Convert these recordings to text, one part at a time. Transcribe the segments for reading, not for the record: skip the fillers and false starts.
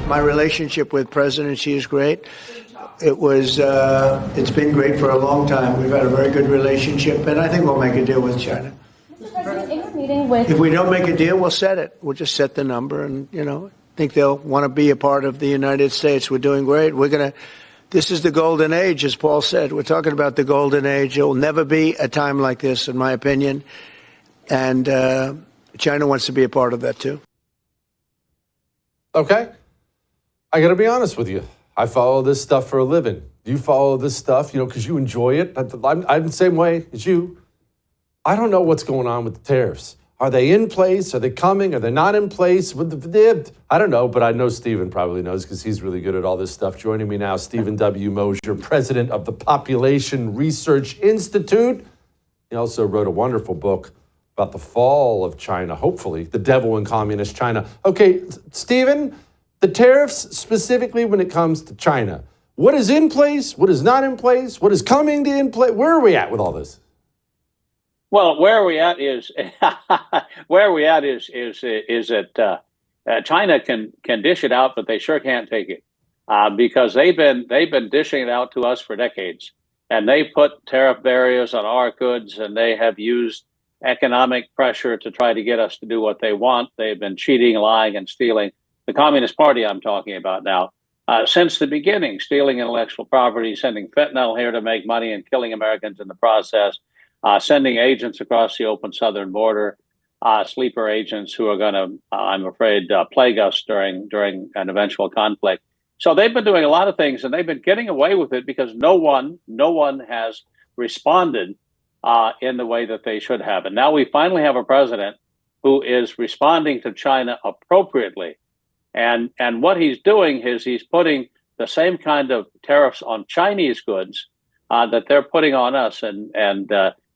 My relationship with President Xi is great. It's been great for a long time. We've had a very good relationship, and I think we'll make a deal with China. Mr. President, in your meeting with... If we don't make a deal, we'll set it. We'll just set the number, and, I think they'll want to be a part of the United States. We're doing great. This is the golden age, as Paul said. We're talking about the golden age. There will never be a time like this, in my opinion. And China wants to be a part of that, too. Okay. I got to be honest with you. I follow this stuff for a living. You follow this stuff, because you enjoy it. I'm the same way as you. I don't know what's going on with the tariffs. Are they in place? Are they coming? Are they not in place? I don't know, but I know Stephen probably knows because he's really good at all this stuff. Joining me now, Stephen W. Mosher, president of the Population Research Institute. He also wrote a wonderful book about the fall of China, hopefully, the devil in communist China. Okay, Stephen, the tariffs specifically when it comes to China. What is in place? What is not in place? What is coming to in place? Where are we at with all this? Well, where we at is that China can dish it out, but they sure can't take it because they've been dishing it out to us for decades, and they put tariff barriers on our goods, and they have used economic pressure to try to get us to do what they want. They've been cheating, lying, and stealing. The Communist Party I'm talking about now, since the beginning, stealing intellectual property, sending fentanyl here to make money, and killing Americans in the process. Sending agents across the open southern border, sleeper agents who are going to, I'm afraid, plague us during an eventual conflict. So they've been doing a lot of things, and they've been getting away with it because no one has responded in the way that they should have. And now we finally have a president who is responding to China appropriately. And what he's doing is he's putting the same kind of tariffs on Chinese goods that they're putting on us, and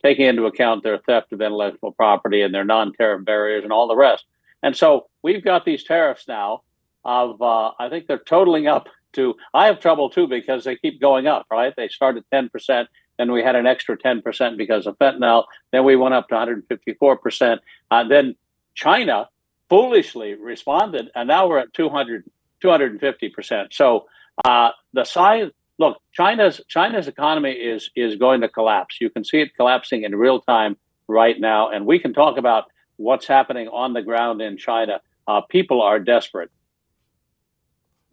taking into account their theft of intellectual property and their non-tariff barriers and all the rest. And so we've got these tariffs now of, I think they're totaling up to, I have trouble too because they keep going up, right? They started 10%, then we had an extra 10% because of fentanyl, then we went up to 154%. Then China foolishly responded, and now we're at 250%. So the size, look, China's economy is going to collapse. You can see it collapsing in real time right now, and we can talk about what's happening on the ground in China. People are desperate.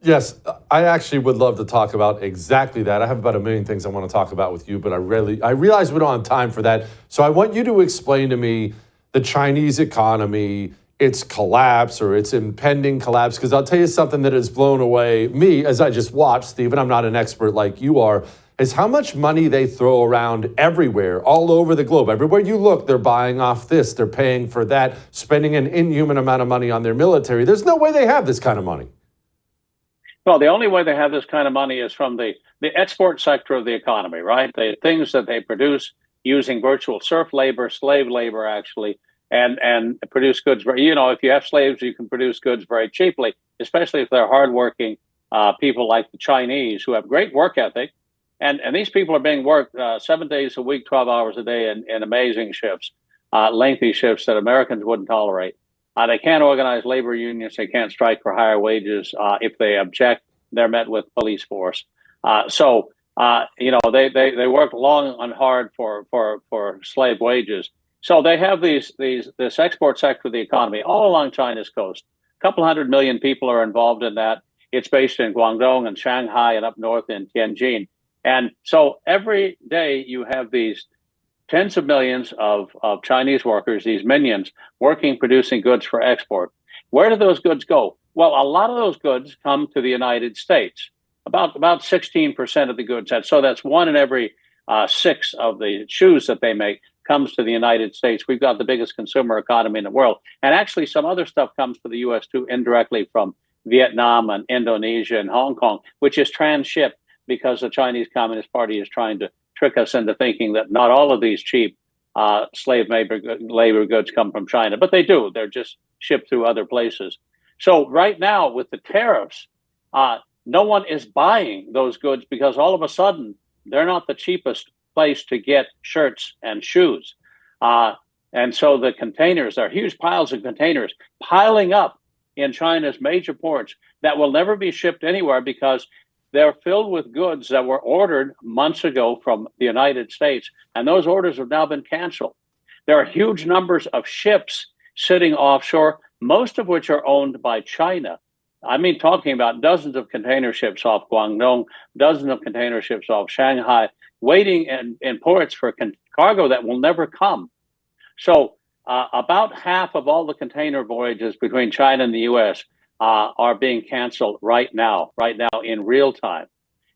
Yes, I actually would love to talk about exactly that. I have about a million things I want to talk about with you, but I realize we don't have time for that. So I want you to explain to me the Chinese economy, its collapse or its impending collapse, because I'll tell you something that has blown away me as I just watched, Stephen, I'm not an expert like you are, is how much money they throw around everywhere, all over the globe. Everywhere you look, they're buying off this, they're paying for that, spending an inhuman amount of money on their military. There's no way they have this kind of money. Well, the only way they have this kind of money is from the export sector of the economy, right? The things that they produce using virtual serf labor, slave labor, actually, and produce goods. If you have slaves, you can produce goods very cheaply, especially if they're hardworking people like the Chinese who have great work ethic. And these people are being worked 7 days a week, 12 hours a day in amazing shifts, lengthy shifts that Americans wouldn't tolerate. They can't organize labor unions. They can't strike for higher wages. If they object, they're met with police force. So they work long and hard for slave wages. So they have this export sector of the economy all along China's coast. A couple 100 million people are involved in that. It's based in Guangdong and Shanghai and up north in Tianjin. And so every day you have these tens of millions of Chinese workers, these minions, working, producing goods for export. Where do those goods go? Well, a lot of those goods come to the United States. About 16% of the goods. So that's 1 in every 6 of the shoes that they make comes to the United States. We've got the biggest consumer economy in the world. And actually some other stuff comes to the U.S. too, indirectly from Vietnam and Indonesia and Hong Kong, which is transshipped because the Chinese Communist Party is trying to trick us into thinking that not all of these cheap slave labor goods come from China, but they do. They're just shipped through other places. So right now with the tariffs, no one is buying those goods because all of a sudden they're not the cheapest place to get shirts and shoes. And so the containers, there are huge piles of containers piling up in China's major ports that will never be shipped anywhere because they're filled with goods that were ordered months ago from the United States, and those orders have now been canceled. There are huge numbers of ships sitting offshore, most of which are owned by China. I mean, talking about dozens of container ships off Guangdong, dozens of container ships off Shanghai, waiting in ports for cargo that will never come. So about half of all the container voyages between China and the U.S. Are being canceled right now in real time.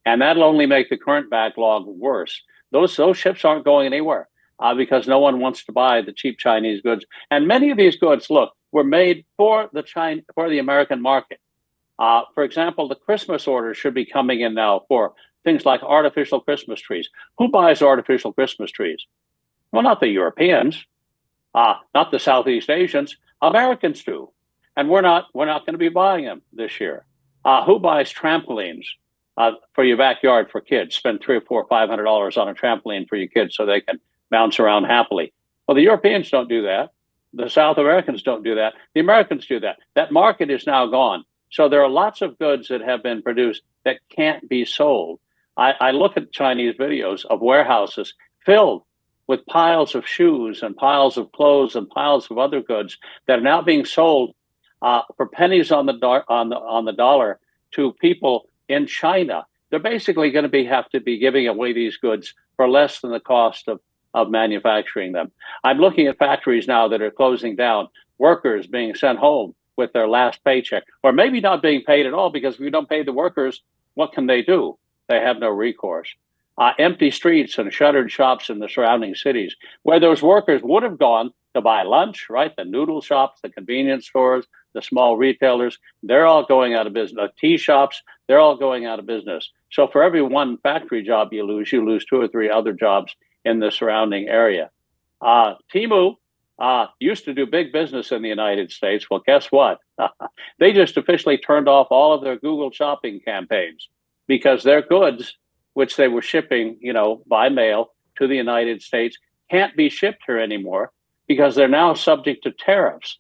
And that'll only make the current backlog worse. Those ships aren't going anywhere because no one wants to buy the cheap Chinese goods. And many of these goods, look, were made for the American market. For example, the Christmas orders should be coming in now for things like artificial Christmas trees. Who buys artificial Christmas trees? Well, not the Europeans, not the Southeast Asians. Americans do. And we're not going to be buying them this year. Who buys trampolines for your backyard for kids? Spend $300 or $500 on a trampoline for your kids so they can bounce around happily. Well, the Europeans don't do that. The South Americans don't do that. The Americans do that. That market is now gone. So there are lots of goods that have been produced that can't be sold. I look at Chinese videos of warehouses filled with piles of shoes and piles of clothes and piles of other goods that are now being sold for pennies on the dollar to people in China. They're basically going to have to be giving away these goods for less than the cost of manufacturing them. I'm looking at factories now that are closing down, workers being sent home with their last paycheck, or maybe not being paid at all, because if you don't pay the workers, what can they do? They have no recourse. Empty streets and shuttered shops in the surrounding cities where those workers would have gone to buy lunch, right? The noodle shops, the convenience stores, the small retailers, they're all going out of business. The tea shops, they're all going out of business. So for every one factory job you lose 2 or 3 other jobs in the surrounding area. Temu used to do big business in the United States. Well, guess what? They just officially turned off all of their Google shopping campaigns because their goods, which they were shipping, by mail to the United States, can't be shipped here anymore because they're now subject to tariffs,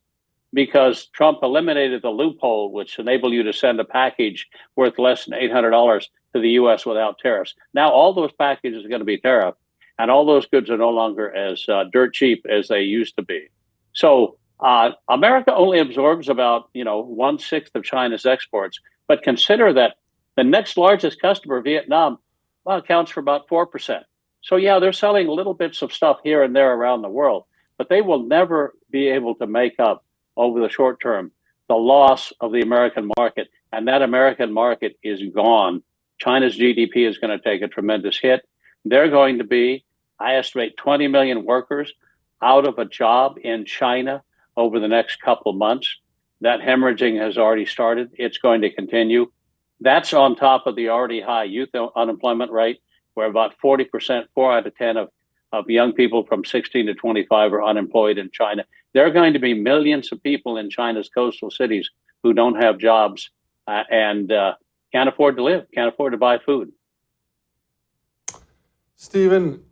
because Trump eliminated the loophole which enabled you to send a package worth less than $800 to the U.S. without tariffs. Now all those packages are going to be tariffed, and all those goods are no longer as dirt cheap as they used to be. So America only absorbs about 1/6 of China's exports, but consider that the next largest customer, Vietnam, accounts for about 4%. So yeah, they're selling little bits of stuff here and there around the world, but they will never be able to make up over the short term the loss of the American market. And that American market is gone. China's GDP is going to take a tremendous hit. They're going to be, I estimate, 20 million workers out of a job in China over the next couple of months. That hemorrhaging has already started. It's going to continue. That's on top of the already high youth unemployment rate, where about 40%, 4 out of 10 of young people from 16 to 25 are unemployed in China. There are going to be millions of people in China's coastal cities who don't have jobs and can't afford to live, can't afford to buy food. Stephen,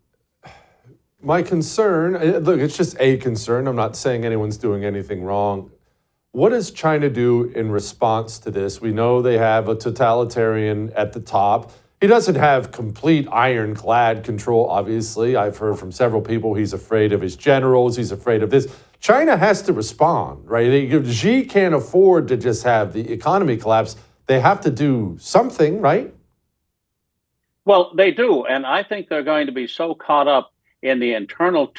my concern, look, it's just a concern. I'm not saying anyone's doing anything wrong. What does China do in response to this? We know they have a totalitarian at the top. He doesn't have complete ironclad control, obviously. I've heard from several people he's afraid of his generals. He's afraid of this. China has to respond, right? Xi can't afford to just have the economy collapse. They have to do something, right? Well, they do. And I think they're going to be so caught up in the internal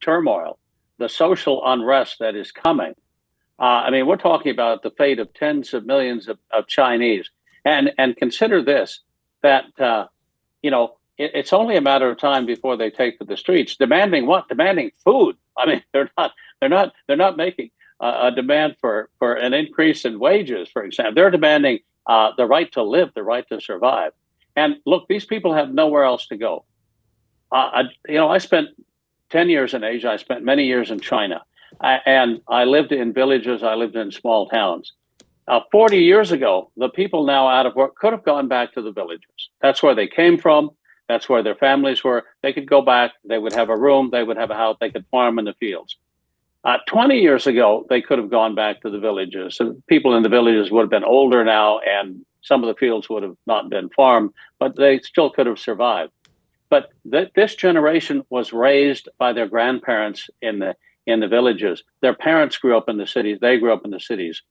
turmoil, the social unrest that is coming. We're talking about the fate of tens of millions of Chinese. And consider this, that, it's only a matter of time before they take to the streets. Demanding what? Demanding food. They're not making a demand for an increase in wages, for example. They're demanding the right to live, the right to survive. And look, these people have nowhere else to go. I spent 10 years in Asia. I spent many years in China. And I lived in villages. I lived in small towns. 40 years ago, the people now out of work could have gone back to the villages. That's where they came from. That's where their families were. They could go back. They would have a room. They would have a house. They could farm in the fields. 20 years ago, they could have gone back to the villages. And people in the villages would have been older now, and some of the fields would have not been farmed, but they still could have survived. But this generation was raised by their grandparents in the villages. Their parents grew up in the cities. They grew up in the cities,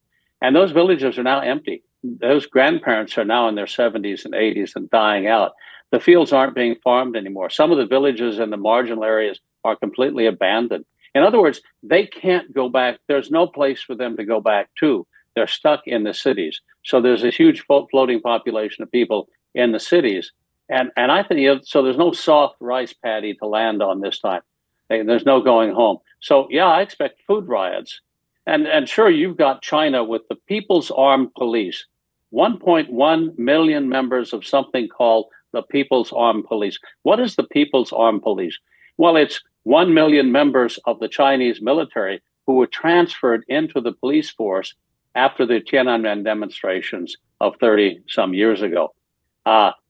and those villages are now empty. Those grandparents are now in their 70s and 80s and dying out. The fields aren't being farmed anymore. Some of the villages in the marginal areas are completely abandoned. In other words, they can't go back. There's no place for them to go back to. They're stuck in the cities. So there's a huge floating population of people in the cities. And I think, so there's no soft rice paddy to land on this time. There's no going home. So, yeah, I expect food riots. And sure, you've got China with the People's Armed Police, 1.1 million members of something called the People's Armed Police. What is the People's Armed Police? Well, it's 1 million members of the Chinese military who were transferred into the police force after the Tiananmen demonstrations of 30 some years ago.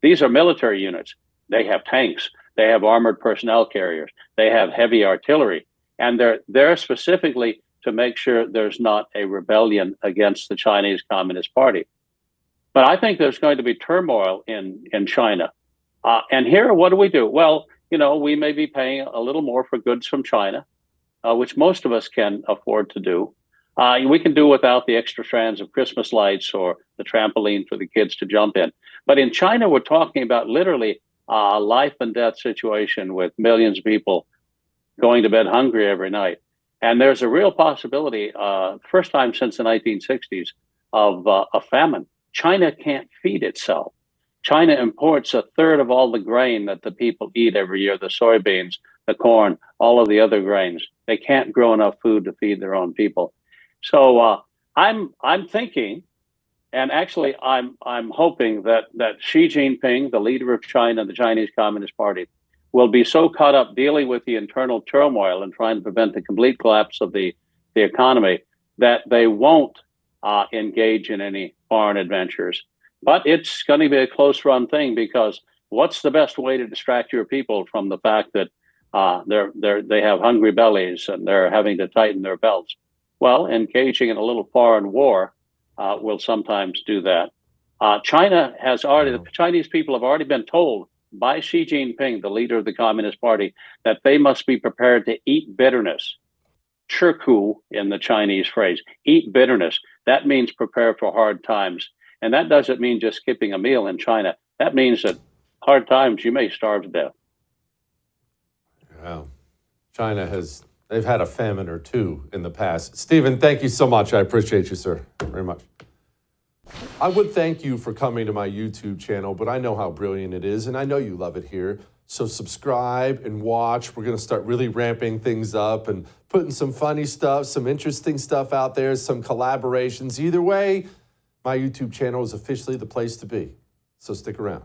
These are military units. They have tanks. They have armored personnel carriers. They have heavy artillery. And they're there specifically to make sure there's not a rebellion against the Chinese Communist Party. But I think there's going to be turmoil in China. And here, what do? Well, we may be paying a little more for goods from China, which most of us can afford to do. We can do without the extra strands of Christmas lights or the trampoline for the kids to jump in. But in China, we're talking about literally a life and death situation with millions of people going to bed hungry every night. And there's a real possibility, first time since the 1960s, of a famine. China can't feed itself. China imports a third of all the grain that the people eat every year, the soybeans, the corn, all of the other grains. They can't grow enough food to feed their own people. So I'm thinking, and actually I'm hoping that Xi Jinping, the leader of China, the Chinese Communist Party, will be so caught up dealing with the internal turmoil and trying to prevent the complete collapse of the economy that they won't engage in any foreign adventures. But it's going to be a close run thing, because what's the best way to distract your people from the fact that they have hungry bellies and they're having to tighten their belts? Well, engaging in a little foreign war will sometimes do that. The Chinese people have already been told by Xi Jinping, the leader of the Communist Party, that they must be prepared to eat bitterness. 吃苦 in the Chinese phrase, eat bitterness. That means prepare for hard times. And that doesn't mean just skipping a meal in China. That means that hard times, you may starve to death. Yeah. China they've had a famine or two in the past. Stephen, thank you so much. I appreciate you, sir, very much. I would thank you for coming to my YouTube channel, but I know how brilliant it is, and I know you love it here. So subscribe and watch. We're going to start really ramping things up and putting some funny stuff, some interesting stuff out there, some collaborations. Either way, my YouTube channel is officially the place to be. So stick around.